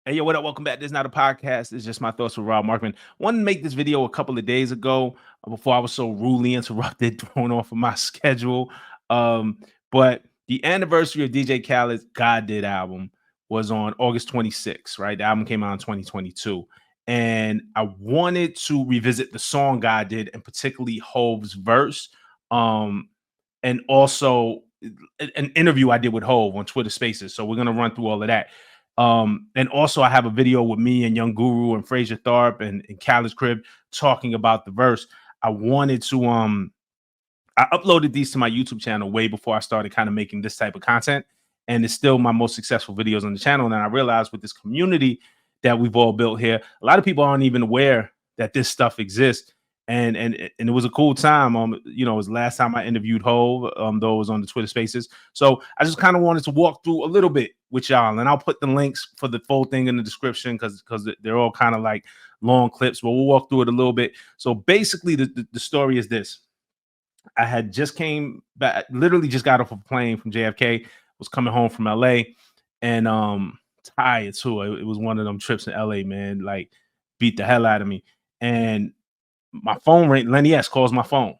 Hey, yo, what up? Welcome back. This is not a podcast. It's just my thoughts with Rob Markman. Wanted to make this video a couple of days ago before I was so rudely interrupted, thrown off of my schedule. But the anniversary of DJ Khaled's God Did album was on August 26th, right? The album came out in 2022. And I wanted to revisit the song God Did, and particularly Hov's verse. And also an interview I did with Hov on Twitter Spaces. So we're going to run through all of that. And also I have a video with me and Young Guru and Fraser Tharp and Khaled's crib talking about the verse. I wanted to I uploaded these to my YouTube channel way before I started kind of making this type of content, and it's still my most successful videos on the channel. And I realized with this community that we've all built here, a lot of people aren't even aware that this stuff exists. And it was a cool time. It was the last time I interviewed Hov, though it was on the Twitter Spaces. So I just kind of wanted to walk through a little bit with y'all, and I'll put the links for the full thing in the description because they're all kind of like long clips, but we'll walk through it a little bit. So basically, the story is this. I had just came back, literally just got off a plane from JFK, was coming home from LA, and tired too. It was one of them trips in LA, man, like beat the hell out of me. And my phone rang. Lenny S calls my phone.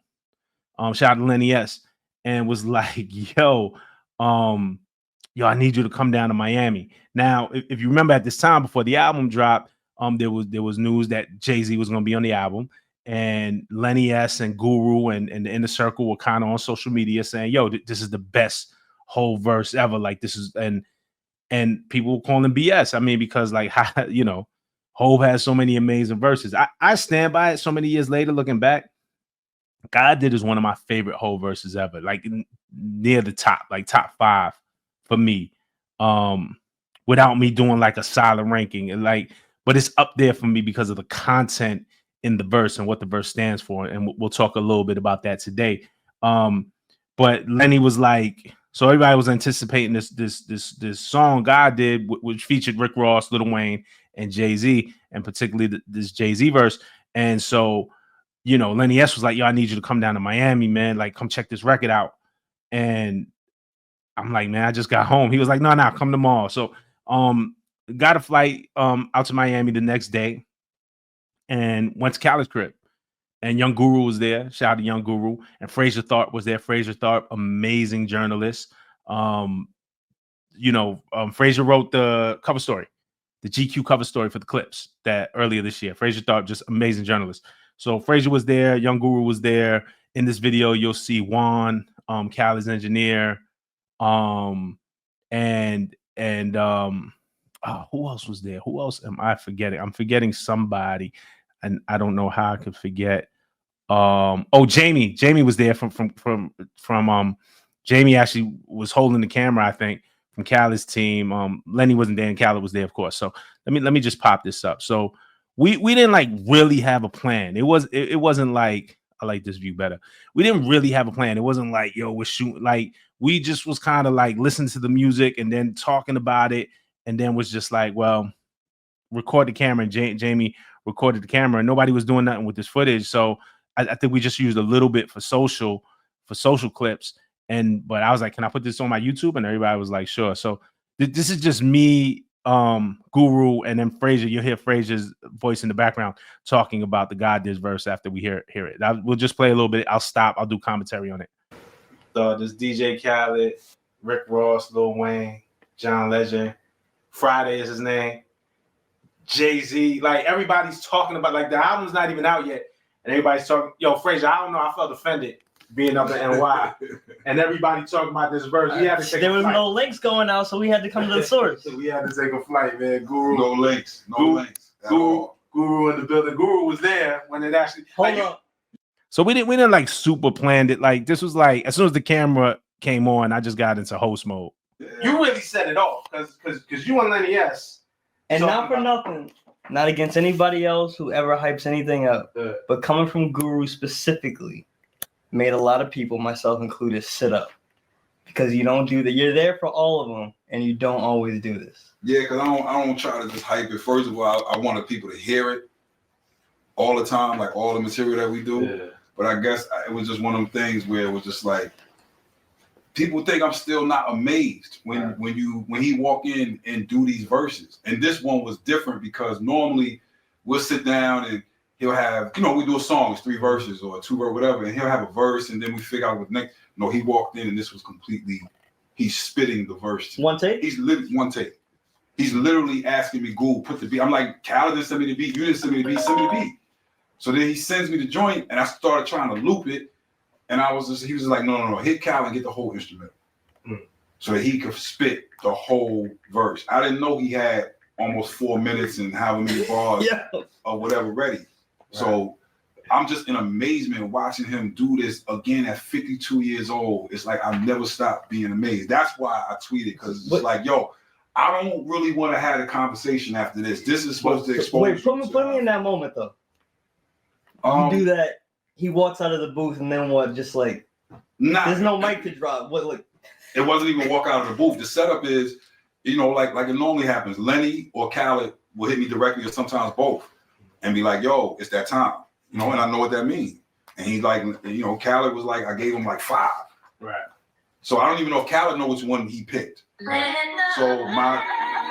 Shout out to Lenny S, and was like, yo, I need you to come down to Miami. Now, if you remember at this time before the album dropped, there was news that Jay-Z was going to be on the album, and Lenny S and Guru and the Inner Circle were kind of on social media saying, yo, this is the best whole verse ever. Like this is, and people were calling BS. I mean, because like, Hov has so many amazing verses. I stand by it so many years later, looking back. God Did is one of my favorite Hov verses ever, like near the top, like top 5 for me. Without me doing like a solid ranking, and but it's up there for me because of the content in the verse and what the verse stands for. And we'll talk a little bit about that today. But Lenny was like, so everybody was anticipating this song God Did, which featured Rick Ross, Lil Wayne, and Jay-Z, and particularly this Jay-Z verse. And so, Lenny S was like, yo, I need you to come down to Miami, man. Like, come check this record out. And I'm like, man, I just got home. He was like, no, come tomorrow. So got a flight out to Miami the next day and went to Khaled's crib. And Young Guru was there. Shout out to Young Guru. And Fraser Tharp was there. Fraser Tharp, amazing journalist. Fraser wrote the cover story, the GQ cover story for the clips that earlier this year. Fraser Tharp, just amazing journalist. So Fraser was there. Young Guru was there. In this video, you'll see Juan, Khaled's engineer, who else was there? Who else am I forgetting? I'm forgetting somebody, and I don't know how I could forget. Jamie. Jamie was there from Jamie actually was holding the camera, I think, from Khaled's team. Lenny wasn't there, and Khaled was there, of course. So let me just pop this up. So we didn't like really have a plan. It wasn't like, I like this view better. We didn't really have a plan. It wasn't like, yo, we're shooting. Like, we just was kind of like listening to the music and then talking about it, and then was just like, well, record the camera. And Jamie recorded the camera, and nobody was doing nothing with this footage. So I think we just used a little bit for social clips. But I was like, can I put this on my YouTube? And everybody was like, sure. So this is just me, Guru, and then Fraser. You'll hear Fraser's voice in the background talking about the God Did verse after we hear it. We'll just play a little bit. I'll stop. I'll do commentary on it. This DJ Khaled, Rick Ross, Lil Wayne, John Legend, Friday is his name, Jay-Z. Like, everybody's talking about, like, the album's not even out yet, and everybody's talking. Yo, Fraser, I don't know. I felt offended being up in NY, and everybody talking about this verse. We had to take there was no links going out, so we had to come to the source. We had to take a flight, man. Guru, no links. Guru in the building. Guru was there when it actually. Hold on. So we didn't like super planned it. Like, this was like, as soon as the camera came on, I just got into host mode. Yeah. You really set it off because you and Lenny S. And not for nothing, not against anybody else who ever hypes anything up, but coming from Guru specifically, made a lot of people, myself included, sit up because you don't do that. You're there for all of them, and you don't always do this. Yeah, because I don't try to just hype it. First of all, I wanted people to hear it all the time, like all the material that we do. Yeah. But I guess it was just one of them things where it was just like, people think I'm still not amazed when he walk in and do these verses. And this one was different because normally we'll sit down and he'll have, we do a song, it's 3 verses or 2 or whatever, and he'll have a verse and then we figure out what next. No, he walked in and this was completely, he's spitting the verse. One take? He's literally one take. He's literally asking me, Google, put the beat. I'm like, Khaled didn't send me the beat, you didn't send me the beat, send me the beat. So then he sends me the joint and I started trying to loop it. And he was just like, no, hit Khaled and get the whole instrument. So that he could spit the whole verse. I didn't know he had almost 4 minutes and however many bars or whatever ready. Right. So I'm just in amazement watching him do this again at 52 years old. It's like I've never stopped being amazed. That's why I tweeted, because it's like, yo, I don't really want to have a conversation after this. This is supposed to expose. Wait, put me in that moment though. You do that. He walks out of the booth and then what? Just like, there's no mic to drop. What, like? It wasn't even walk out of the booth. The setup is, like it normally happens. Lenny or Khaled will hit me directly, or sometimes both, and be like, "Yo, it's that time," and I know what that means. And he's like, Khaled was like, I gave him like 5. Right. So I don't even know if Khaled know which one he picked. Right. So my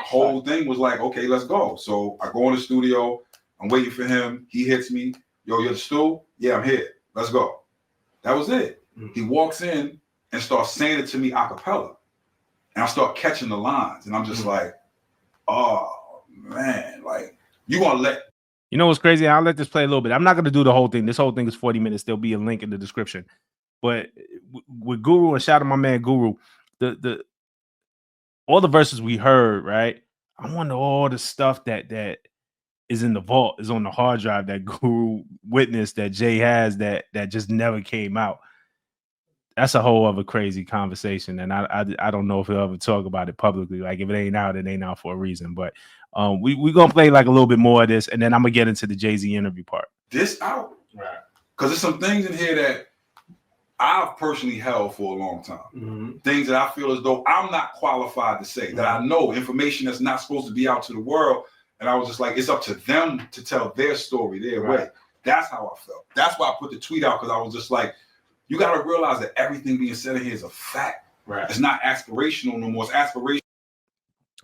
whole thing was like, okay, let's go. So I go in the studio. I'm waiting for him. He hits me. Yo, you're the stool? Yeah, I'm here. Let's go. That was it. He walks in and starts saying it to me a cappella. And I start catching the lines. And I'm just like, oh, man. Like, you going to let... You know what's crazy? I'll let this play a little bit. I'm not going to do the whole thing. This whole thing is 40 minutes. There'll be a link in the description. But with Guru, and shout out my man Guru, all the verses we heard, right? I wonder all the stuff that is in the vault, is on the hard drive that Guru witnessed, that Jay has, that just never came out. That's a whole other crazy conversation, and I don't know if he'll ever talk about it publicly. Like, if it ain't out, it ain't out for a reason. But we gonna play like a little bit more of this, and then I'm gonna get into the Jay-Z interview part. This out, right? Because there's some things in here that I've personally held for a long time. Things that I feel as though I'm not qualified to say, that I know information that's not supposed to be out to the world. And I was just like, it's up to them to tell their story, their way. That's how I felt. That's why I put the tweet out, because I was just like, you got to realize that everything being said in here is a fact. Right. It's not aspirational no more. It's aspirational.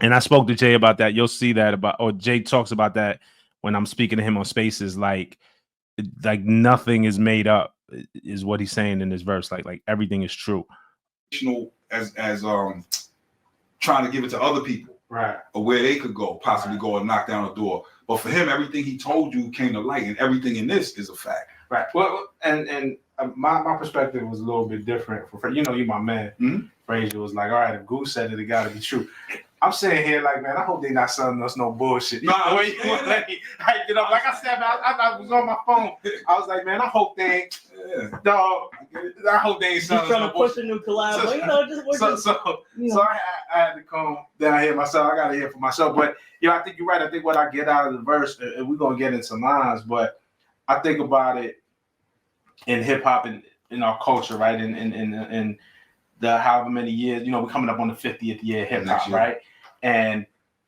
And I spoke to Jay about that. You'll see that or Jay talks about that when I'm speaking to him on Spaces. Like nothing is made up, is what he's saying in this verse. Like everything is true. As trying to give it to other people. Right. Or where they could go, possibly go and knock down a door. But for him, everything he told you came to light, and everything in this is a fact. Right. Well, and my perspective was a little bit different. For you my man. Frazier was like, all right, if Goose said it got to be true. I'm saying here, like, man, I hope they not selling us no bullshit. Like I said, man, I was on my phone. I was like, man, I hope they ain't. Dog, I hope they ain't selling us no bullshit. Trying to push a new collab. So I had to come down here myself. I got to hear for myself. But, I think you're right. I think what I get out of the verse, and we're going to get into lines, but I think about it in hip-hop and in our culture, right? In the however many years, we're coming up on the 50th year of hip-hop, right? And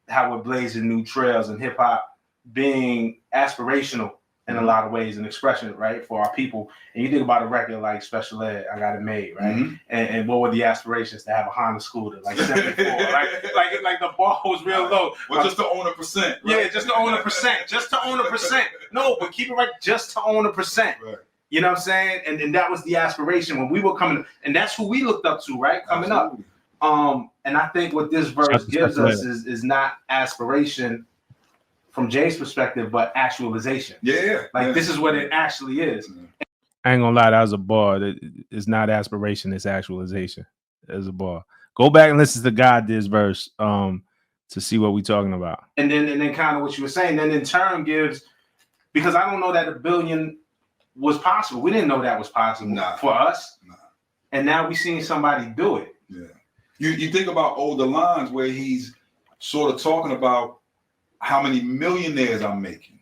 how we're blazing new trails, and hip-hop being aspirational in a lot of ways and expression, right, for our people. And you think about a record like Special Ed, I Got It Made, right? And what were the aspirations? To have a Honda scooter, like 74, like the bar was real low. Well, just to own 1%. Right? Yeah, just to own 1%. Just to own 1%. No, but keep it right, just to own 1%. Right. You know what I'm saying? And that was the aspiration when we were coming, and that's who we looked up to, right? Coming up. And I think what this verse gives us is not aspiration from Jay's perspective, but actualization. Yeah. This is what it actually is. I ain't gonna lie, that was a bar. It's not aspiration, it's actualization. There's a bar. Go back and listen to God this verse to see what we're talking about. And then kind of what you were saying, then in turn gives, because I don't know that 1 billion was possible. We didn't know that was possible for us. And now we seen somebody do it. Yeah. You think about older lines where he's sort of talking about how many millionaires I'm making.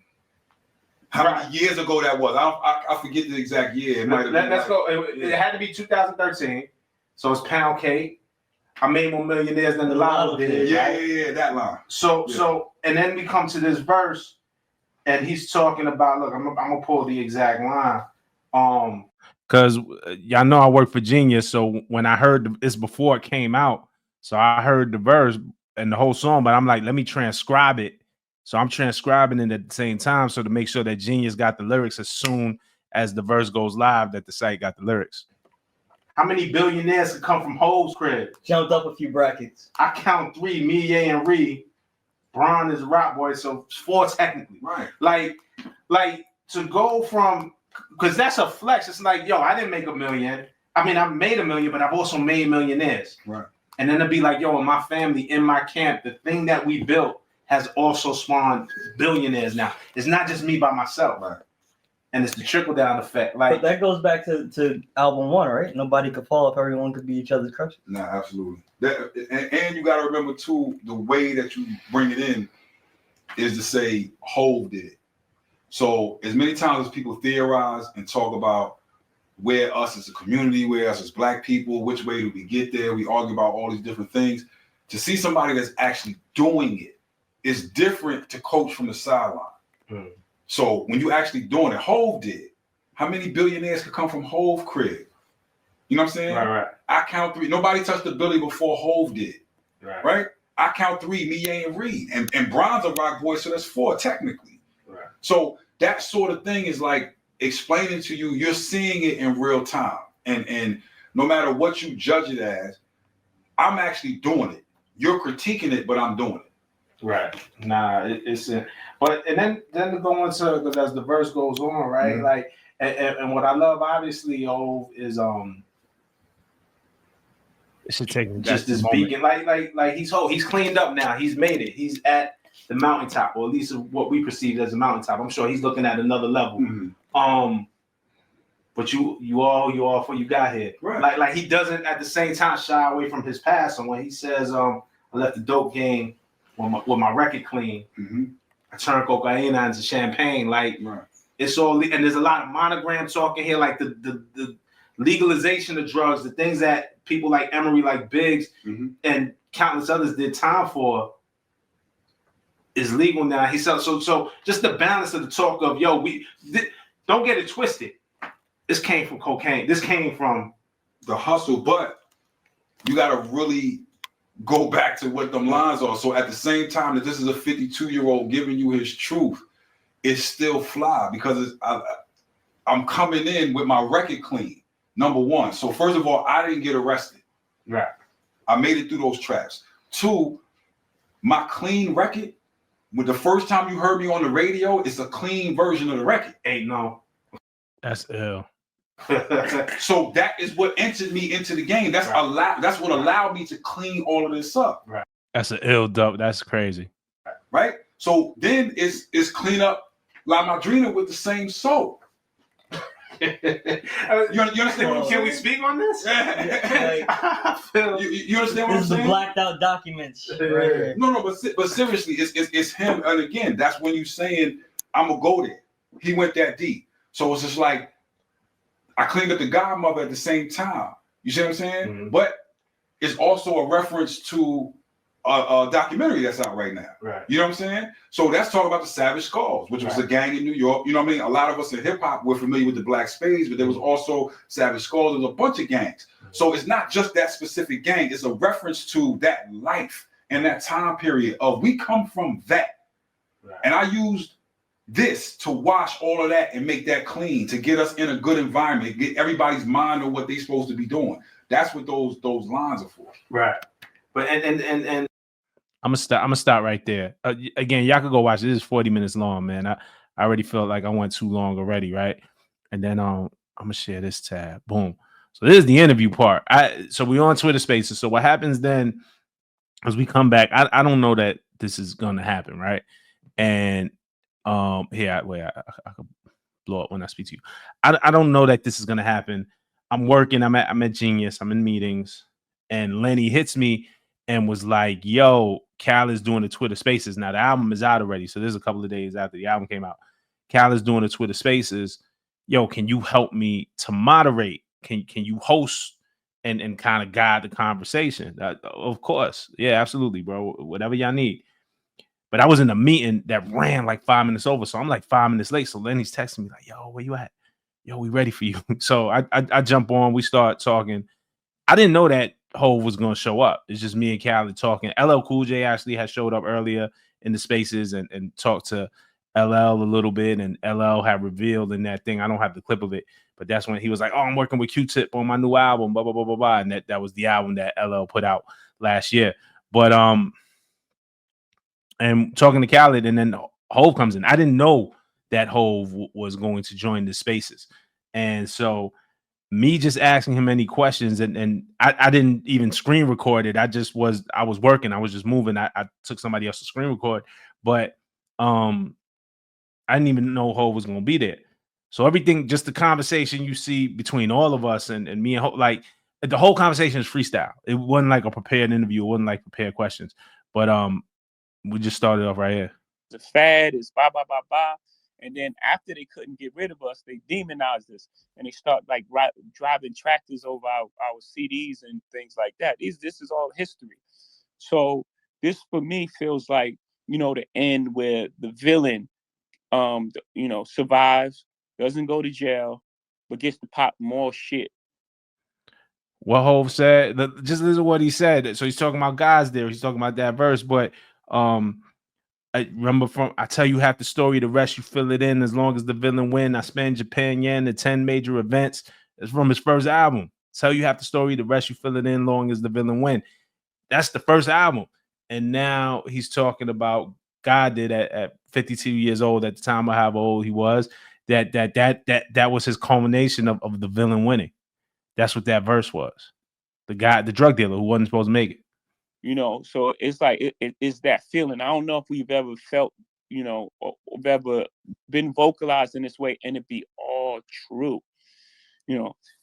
How many years ago that was. I forget the exact year. Let's go. It had to be 2013. So it's pound cake. I made more millionaires than the Lotto did. Yeah, that line. So and then we come to this verse, and he's talking about, look, I'm gonna pull the exact line. because y'all know I work for Genius. So when I heard it's before it came out, so I heard the verse and the whole song, but I'm like, let me transcribe it. So I'm transcribing it at the same time, so to make sure that Genius got the lyrics as soon as the verse goes live, that the site got the lyrics. How many billionaires could come from Hov's crib? Jumped up a few brackets. I count 3, me, Ye, and Ree. Bron is a rock boy, so 4 technically. Right. Like to go from, because that's a flex. It's like, yo, I didn't make $1 million. I mean, I made $1 million, but I've also made millionaires. Right. And then it'd be like, yo, in my family, in my camp, the thing that we built has also spawned billionaires now. It's not just me by myself. Right. And it's the trickle down effect. But Like that goes back to album 1, right? Nobody could fall if everyone could be each other's crutches. No, absolutely. And you got to remember too, the way that you bring it in is to say Hov did it. So as many times as people theorize and talk about where us as a community, where us as Black people, which way do we get there? We argue about all these different things. To see somebody that's actually doing it is different to coach from the sideline. Hmm. So when you actually doing it, Hov did. How many billionaires could come from Hov crib? You know what I'm saying? right. I count 3. Nobody touched the Billy before Hov did. Right? I count 3, me, Ye, and Reed. And Bron's a rock boy, so that's 4 technically. Right. So that sort of thing is like explaining to you, you're seeing it in real time. And no matter what you judge it as, I'm actually doing it. You're critiquing it, but I'm doing it. Right. Nah, it's but and then to go into, because as the verse goes on, right? Mm-hmm. Like and what I love obviously is It should take me just this beacon, like he's cleaned up now. He's made it. He's at the mountaintop, or at least what we perceive as a mountaintop. I'm sure he's looking at another level. Mm-hmm. But you all for you got here. Right. Like he doesn't at the same time shy away from his past. And when he says, I left the dope game with my record clean, Mm-hmm. I turned cocaine into champagne. Like Right. it's all, and there's a lot of monogram talking here, like the legalization of drugs, the things that people like Emery, like Biggs, Mm-hmm. and countless others did time for is legal now. He said so just the balance of the talk of, yo, don't get it twisted. This came from cocaine. This came from the hustle, but you got to really go back to what them lines are. So at the same time that this is a 52-year-old giving you his truth, it's still fly because I'm coming in with my record clean, number 1. So first of all, I didn't get arrested. right. I made it through those traps. 2, my clean record, when the first time you heard me on the radio, it's a clean version of the record. Ain't no. That's ill. So that is what entered me into the game. That's Right. That's what allowed me to clean all of this up. That's an ill dope. That's crazy. Right? So then it's clean up La Madrina with the same soap. You understand what I'm saying? Can we speak on this? I feel You understand what I'm This is the saying? blacked out documents. Right here. No, but seriously, it's him. And again, that's when you saying I'm gonna go there. He went that deep. So it's just like I cleaned up the Godmother at the same time. You see what I'm saying? Mm-hmm. But it's also a reference to a documentary that's out right now. right. You know what I'm saying? So that's talking about the Savage Skulls, which was a gang in New York. You know what I mean? A lot of us in hip hop were familiar with the Black Spades, but there was also Savage Skulls. There was a bunch of gangs. So it's not just that specific gang. It's a reference to that life and that time period of we come from that. Right. And I used this to wash all of that and make that clean, to get us in a good environment, get everybody's mind on what they're supposed to be doing. That's what those lines are for. Right. But and I'm gonna stop right there. Again, y'all could go watch it. This is 40 minutes long, man. I already felt like I went too long already, right? And then I'm gonna share this tab. Boom. So this is the interview part. So we on Twitter Spaces. So what happens then as we come back? I don't know that this is gonna happen, right? And here, I could blow up when I speak to you. I don't know that this is gonna happen. I'm working. I'm at Genius. I'm in meetings, and Lenny hits me and was like, "Yo, Khaled's doing the Twitter Spaces now. The album is out already, so there's a couple of days after the album came out. Khaled's doing the Twitter Spaces. Yo, can you help me to moderate? Can you host and kind of guide the conversation?" Of course, yeah, absolutely, bro. Whatever y'all need. But I was in a meeting that ran like 5 minutes over, so I'm like 5 minutes late. So Lenny's texting me like, "Yo, where you at? yo, we ready for you. So I jump on, we start talking. I didn't know that Hove was going to show up. It's just me and Khaled talking. LL Cool J actually had showed up earlier in the spaces and talked to LL a little bit, and LL had revealed in that thing. I don't have the clip of it, but that's when he was like, "Oh, I'm working with Q-Tip on my new album." Blah blah blah blah blah, and that was the album that LL put out last year. But and talking to Khaled, and then Hove comes in. I didn't know that Hove was going to join the spaces, and so me just asking him any questions, and I didn't even screen record it. I was working. I was just moving. I took somebody else to screen record, but I didn't even know Hov was going to be there. So everything, just the conversation you see between all of us and me and Hov, like the whole conversation is freestyle. It wasn't like a prepared interview. It wasn't like prepared questions, but we just started off right here. The fad is blah blah blah blah. And then after they couldn't get rid of us, they demonized us, and they start like driving tractors over our CDs and things like that. This is all history. So this for me feels like, the end where the villain, survives, doesn't go to jail, but gets to pop more shit. What Hov said, just listen to what he said. So he's talking about guys there. He's talking about that verse, but I remember I tell you half the story, the rest you fill it in as long as the villain win. I spend Japan yen to 10 major events. It's from his first album. Tell you half the story, the rest you fill it in long as the villain win. That's the first album. And now he's talking about God did at 52 years old at the time of how old he was. That was his culmination of the villain winning. That's what that verse was. The guy, the drug dealer who wasn't supposed to make it. So it's like it's that feeling. I don't know if we've ever felt, or ever been vocalized in this way and it be all true.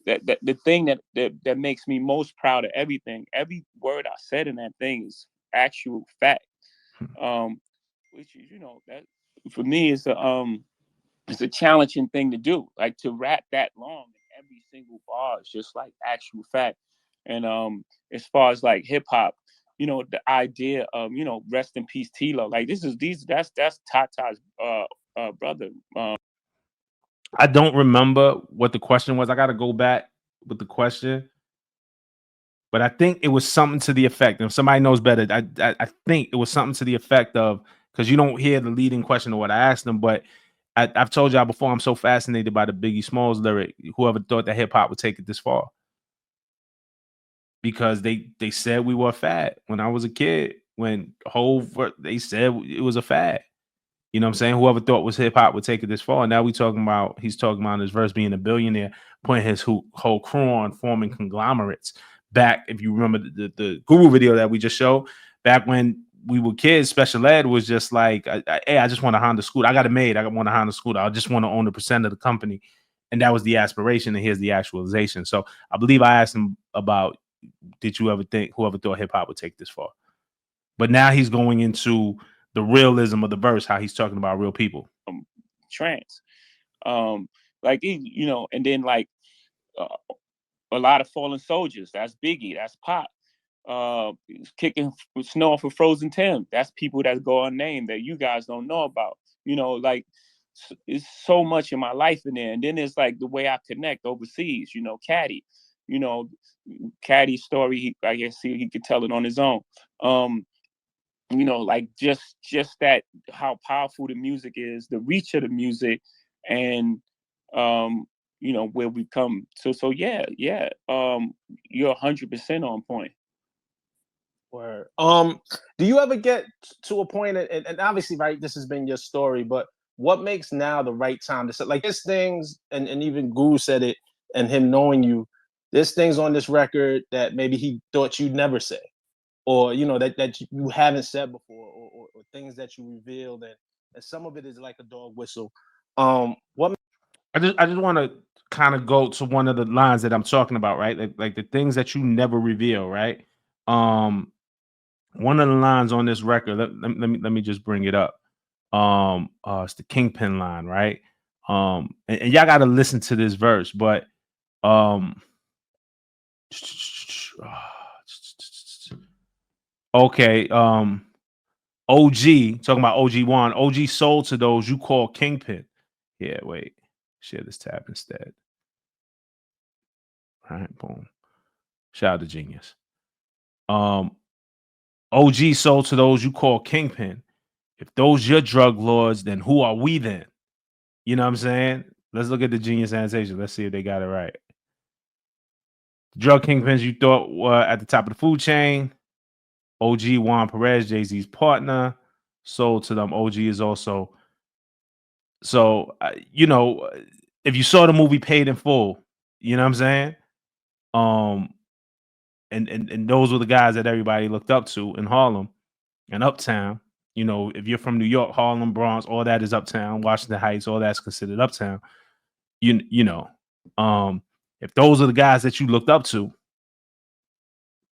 That the thing that makes me most proud of everything, every word I said in that thing is actual fact. Which is, that for me is it's a challenging thing to do. Like to rap that long and every single bar is just like actual fact. And as far as like hip hop, the idea of, rest in peace, Tilo. Like that's Tata's brother. I don't remember what the question was. I got to go back with the question, but I think it was something to the effect. If somebody knows better, I think it was something to the effect of, because you don't hear the leading question of what I asked them, but I've told y'all before, I'm so fascinated by the Biggie Smalls lyric. Whoever thought that hip hop would take it this far? Because they said we were a fad when I was a kid. When they said it was a fad. You know what I'm saying? Whoever thought was hip hop would take it this far. And now he's talking about his verse being a billionaire, putting his whole crew on, forming conglomerates. Back, if you remember the Guru video that we just showed, back when we were kids, special ed was just like, hey, I just want a Honda scooter. I got it made. I want a Honda scooter. I just want to own the percent of the company. And that was the aspiration. And here's the actualization. So I believe I asked him about, did you ever think whoever thought hip hop would take this far? But now he's going into the realism of the verse, how he's talking about real people. Trance. And then like a lot of fallen soldiers. That's Biggie. That's Pop. Kicking snow off of Frozen Tim. That's people that go unnamed that you guys don't know about. Like it's so much in my life in there. And then it's like the way I connect overseas. Caddy. Caddy's story. I guess he could tell it on his own. Like just that, how powerful the music is, the reach of the music, and where we come. So yeah. You're 100% on point. Word. Do you ever get to a point, and obviously, right, this has been your story, but what makes now the right time to say, like, there's things, and even Guru said it, and him knowing you, there's things on this record that maybe he thought you'd never say, or that you haven't said before, or things that you revealed, and some of it is like a dog whistle. What I just want to kind of go to one of the lines that I'm talking about, right? Like the things that you never reveal, right? One of the lines on this record, let me just bring it up. It's the Kingpin line, right? And y'all got to listen to this verse, but okay, OG, talking about OG1, OG sold to those you call Kingpin. Yeah, wait. Share this tab instead. All right, boom. Shout out to Genius. OG sold to those you call kingpin. If those your drug lords, then who are we then? You know what I'm saying? Let's look at the Genius annotation. Let's see if they got it right. The drug kingpins you thought were at the top of the food chain. OG Juan Perez, Jay-Z's partner, sold to them. OG is also. So, you know, if you saw the movie Paid in Full, you know what I'm saying? And those were the guys that everybody looked up to in Harlem and Uptown. You know, if you're from New York, Harlem, Bronx, all that is Uptown. Washington Heights, all that's considered Uptown. You know, if those are the guys that you looked up to,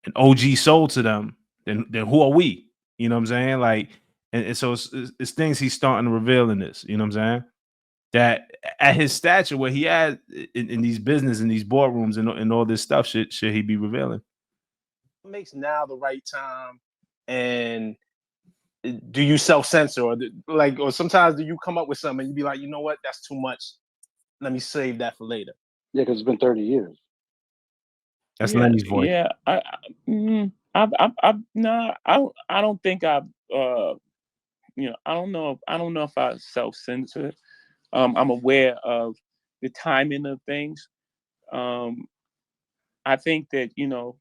and OG sold to them, then who are we? You know what I'm saying? Like, and so it's things he's starting to reveal in this. You know what I'm saying? That at his stature, where he had in these business, in these boardrooms, and all this stuff, should he be revealing? What makes now the right time? And do you self-censor, or sometimes do you come up with something and you be like, you know what, that's too much. Let me save that for later. Yeah, because it's been 30 years. That's Lenny's voice. Yeah, I don't think I've you know, I don't know if I self-censor. I'm aware of the timing of things. I think that, you know,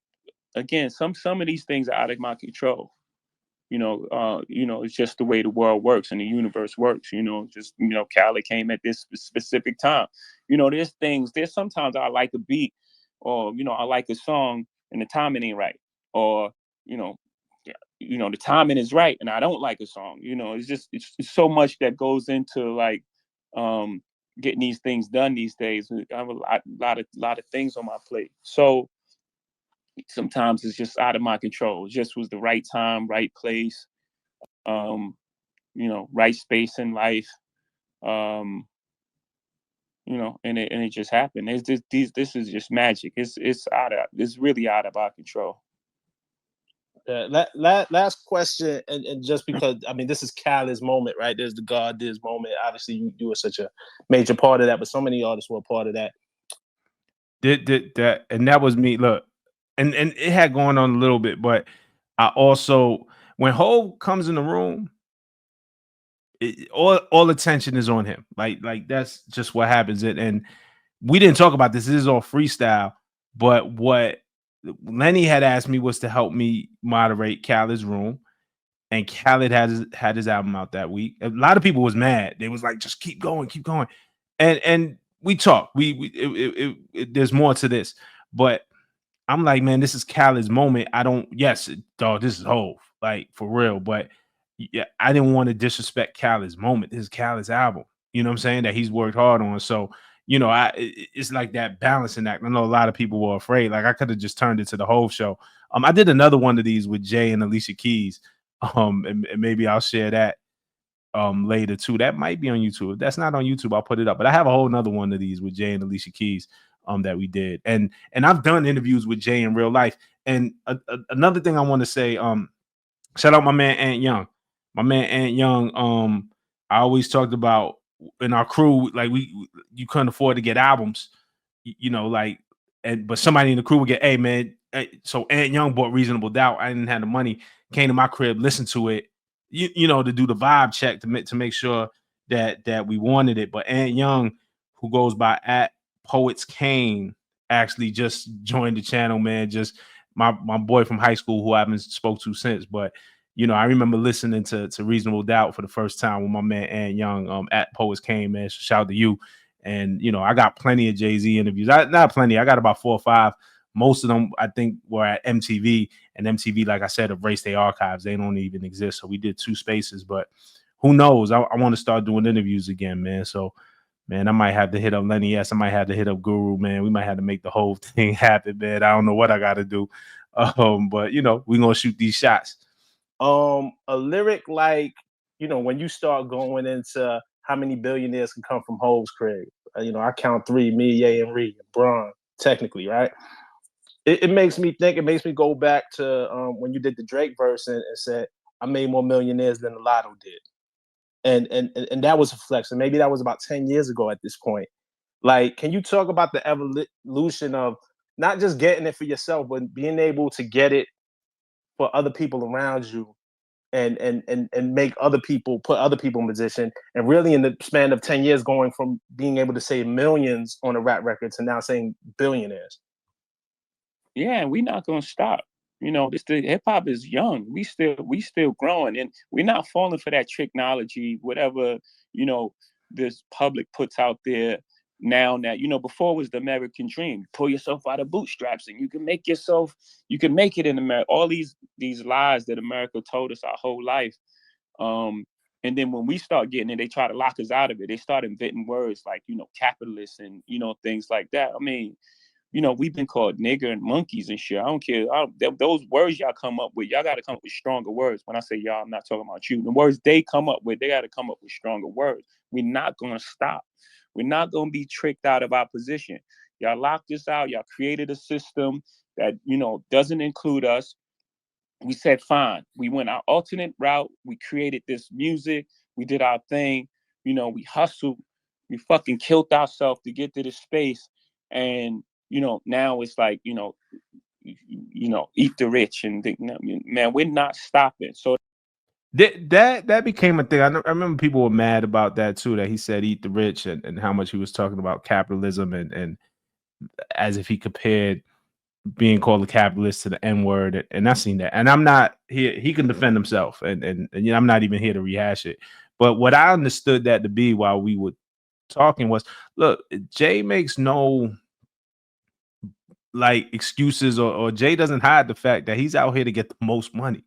again, some of these things are out of my control. You know, it's just the way the world works and the universe works. You know, just, you know, Khaled came at this specific time. You know, there's sometimes I like a beat, or, you know, I like a song and the timing ain't right, or, you know, the timing is right and I don't like a song. You know, it's so much that goes into like getting these things done these days. I have a lot of things on my plate, so sometimes it's just out of my control. It just was the right time, right place, you know, right space in life, you know, and it just happened. It's just this is just magic. It's really out of our control. Last question, and just because, I mean, this is Khaled's moment, right? There's the God Diz moment. Obviously, you were such a major part of that, but so many artists were a part of that. That and that was me. Look, and it had going on a little bit, but I also, when Hov comes in the room, all attention is on him. Like that's just what happens. And we didn't talk about this. This is all freestyle. But what Lenny had asked me was to help me moderate Khaled's room, and Khaled had his album out that week. A lot of people was mad. They was like, just keep going. And we talked. There's more to this, but I'm like, man, this is Khaled's moment. Dog, this is Hov, like for real. But yeah, I didn't want to disrespect Khaled's moment. This is Khaled's album. You know what I'm saying? That he's worked hard on. So, you know, it's like that balancing act. I know a lot of people were afraid. Like I could have just turned it to the Hov show. I did another one of these with Jay and Alicia Keys. And maybe I'll share that later too. That might be on YouTube. If that's not on YouTube, I'll put it up. But I have a whole nother one of these with Jay and Alicia Keys that we did. And I've done interviews with Jay in real life. And another thing I want to say, shout out my man Ant Young. My man Ant Young, I always talked about in our crew, like you couldn't afford to get albums, you know, like, but somebody in the crew would get, hey man, so Ant Young bought Reasonable Doubt. I didn't have the money, came to my crib, listened to it, you know, to do the vibe check to make sure that we wanted it. But Ant Young, who goes by at Poets Kane, actually just joined the channel, man. Just my boy from high school who I haven't spoke to since. But you know, I remember listening to Reasonable Doubt for the first time with my man Ant Young at Poets Kane, man. So shout out to you. And you know, I got plenty of Jay-Z interviews. Not plenty, I got about 4 or 5. Most of them, I think, were at MTV, and MTV, like I said, erased their archives. They don't even exist. So we did 2 spaces, but who knows? I want to start doing interviews again, man. So, man, I might have to hit up Lenny S. I might have to hit up Guru, man. We might have to make the whole thing happen, man. I don't know what I got to do, but you know, we're gonna shoot these shots. A lyric like, you know, when you start going into how many billionaires can come from Hov's crib, you know, I count 3, me, Ye, and Ree, Bron, technically, right? It makes me think. It makes me go back to when you did the Drake verse and said, "I made more millionaires than the Lotto did," and that was a flex. And maybe that was about 10 years ago at this point. Like, can you talk about the evolution of not just getting it for yourself, but being able to get it for other people around you, and make other people, put other people in position, and really in the span of 10 years going from being able to say millions on a rap record to now saying billionaires? Yeah, and we're not gonna stop. You know, this the hip hop is young. We still growing, and we're not falling for that technology, whatever, you know, this public puts out there now. That, you know, before was the American dream. Pull yourself out of bootstraps and you can make it in America. All these lies that America told us our whole life. And then when we start getting it, they try to lock us out of it. They start inventing words like, you know, capitalist and, you know, things like that. I mean, you know, we've been called nigger and monkeys and shit. I don't care. Those words y'all come up with, y'all got to come up with stronger words. When I say y'all, I'm not talking about you. The words they come up with, they got to come up with stronger words. We're not going to stop. We're not going to be tricked out of our position. Y'all locked us out. Y'all created a system that, you know, doesn't include us. We said, fine. We went our alternate route. We created this music. We did our thing. You know, we hustled. We fucking killed ourselves to get to this space. And, you know, now it's like, you know, eat the rich and think, man, we're not stopping. So that became a thing. I remember people were mad about that too, that he said eat the rich, and how much he was talking about capitalism, and as if he compared being called a capitalist to the N-word. And I've seen that. And I'm not here, he can defend himself, and you know, I'm not even here to rehash it. But what I understood that to be while we were talking was, look, Jay makes no like excuses, or Jay doesn't hide the fact that he's out here to get the most money.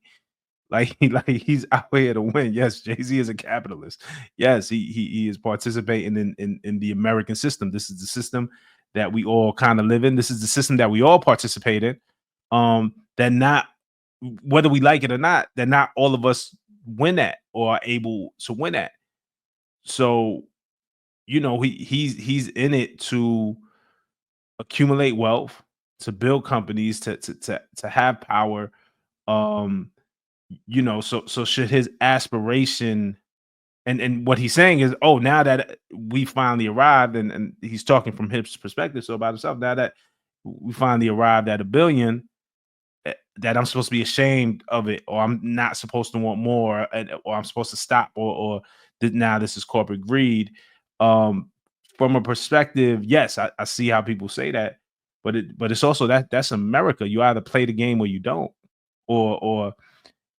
Like he's out here to win. Yes, Jay-Z is a capitalist. Yes, he is participating in the American system. This is the system that we all kind of live in. This is the system that we all participate in. That not, whether we like it or not, that not all of us win at or are able to win at. So, you know, he's in it to accumulate wealth, to build companies, to have power. You know, so should his aspiration, and what he's saying is, oh, now that we finally arrived, and he's talking from his perspective, so about himself, now that we finally arrived at 1 billion, that I'm supposed to be ashamed of it, or I'm not supposed to want more, or I'm supposed to stop, or now this is corporate greed. From a perspective, yes, I see how people say that, but it's also that's America. You either play the game or you don't, or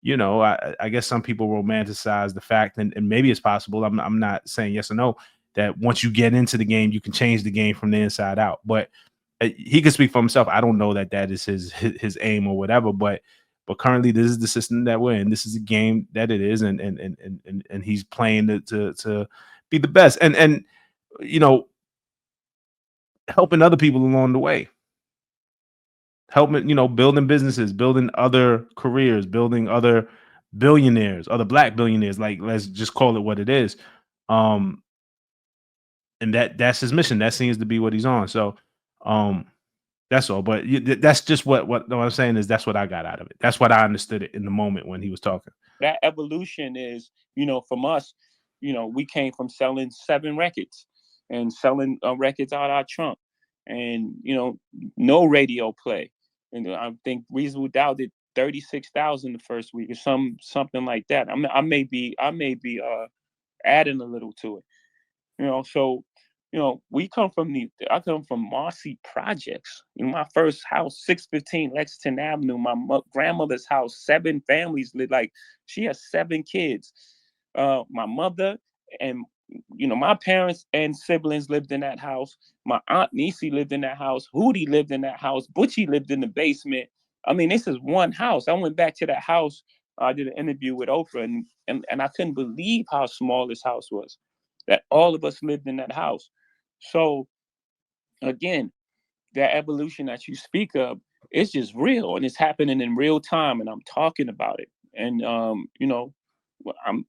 you know, I guess some people romanticize the fact, and maybe it's possible. I'm not saying yes or no, that once you get into the game, you can change the game from the inside out. But he can speak for himself. I don't know that is his aim or whatever. But currently, this is the system that we're in. This is the game that it is, and he's playing to be the best, and you know, helping other people along the way. Helping, you know, building businesses, building other careers, building other billionaires, other black billionaires. Like, let's just call it what it is. And that's his mission. That seems to be what he's on. So, that's all. But that's just what I'm saying is, that's what I got out of it. That's what I understood it in the moment when he was talking. That evolution is, you know, from us, you know, we came from selling 7 records and selling records out our trunk, and, you know, no radio play. And I think Reasonable Doubt did 36,000 the first week, or something like that. I may be adding a little to it, you know. So, you know, I come from Marcy Projects. In my first house, 615 Lexington Avenue, my grandmother's house, 7 families lived. Like, she has 7 kids. My mother and, you know, my parents and siblings lived in that house. My aunt Niecy lived in that house. Hootie lived in that house. Butchie lived in the basement. I mean, this is one house. I went back to that house. I did an interview with Oprah, and I couldn't believe how small this house was, that all of us lived in that house. So, again, that evolution that you speak of, it's just real, and it's happening in real time, and I'm talking about it. And, you know,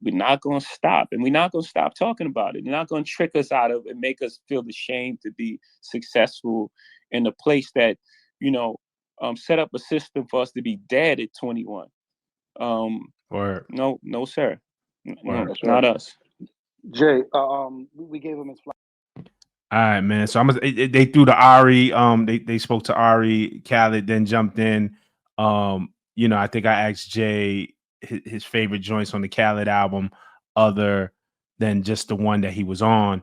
we're not going to stop, and we're not going to stop talking about it. They're not going to trick us out of and make us feel ashamed to be successful in a place that, you know, set up a system for us to be dead at 21. No, sir. No, not us. Jay, we gave him his flag. All right, man. So they threw the Ari. They spoke to Ari. Khaled then jumped in. You know, I think I asked Jay his favorite joints on the Khaled album, other than just the one that he was on.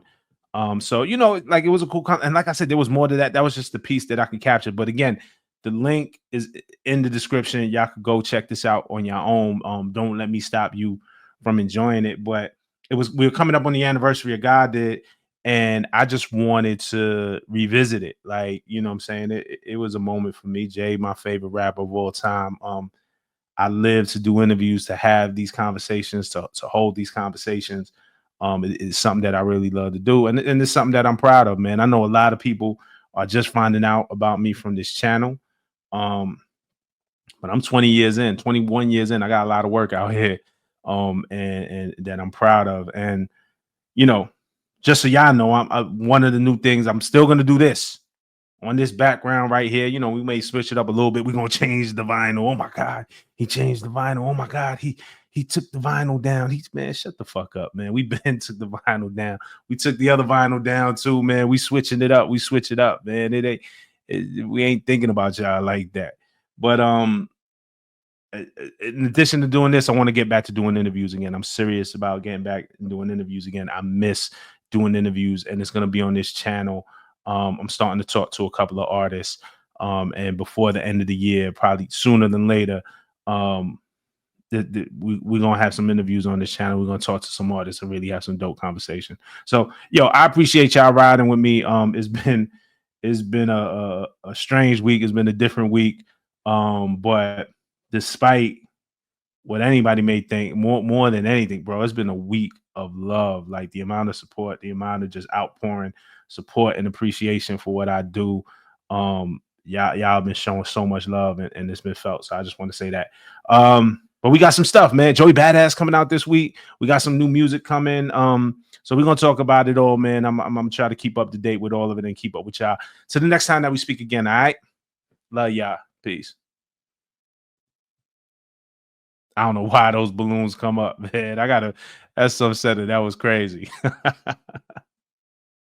So you know, like it was a cool and like I said, there was more to that. That was just the piece that I could capture. But again, the link is in the description. Y'all could go check this out on your own. Don't let me stop you from enjoying it. But we were coming up on the anniversary of God Did, and I just wanted to revisit it. Like, you know what I'm saying? It was a moment for me. Jay, my favorite rapper of all time. I live to do interviews, to have these conversations, to hold these conversations. It's something that I really love to do. And it's something that I'm proud of, man. I know a lot of people are just finding out about me from this channel. But I'm 20 years in, 21 years in. I got a lot of work out here. And that I'm proud of. And, you know, just so y'all know, I'm one of the new things. I'm still gonna do this on this background right here. You know, we may switch it up a little bit. We're gonna change the vinyl. Oh my God, he changed the vinyl. Oh my God, he took the vinyl down. Man, shut the fuck up, man. We been took the vinyl down. We took the other vinyl down too, man. We switching it up. We switch it up, man. We ain't thinking about y'all like that. But in addition to doing this, I want to get back to doing interviews again. I'm serious about getting back and doing interviews again. I miss doing interviews, and it's going to be on this channel. I'm starting to talk to a couple of artists, and before the end of the year, probably sooner than later, we're going to have some interviews on this channel. We're going to talk to some artists and really have some dope conversation. So, yo, I appreciate y'all riding with me. It's been a strange week. It's been a different week, but despite what anybody may think, more than anything, bro, it's been a week of love. Like the amount of support, the amount of just outpouring support and appreciation for what I do. Y'all have been showing so much love, and it's been felt. So I just want to say that. But we got some stuff, man. Joey Badass coming out this week. We got some new music coming. So we're gonna talk about it all, man. I'm gonna try to keep up to date with all of it and keep up with y'all. So the next time that we speak again, all right? Love y'all. Peace. I don't know why those balloons come up, man. That's so upsetting. That was crazy.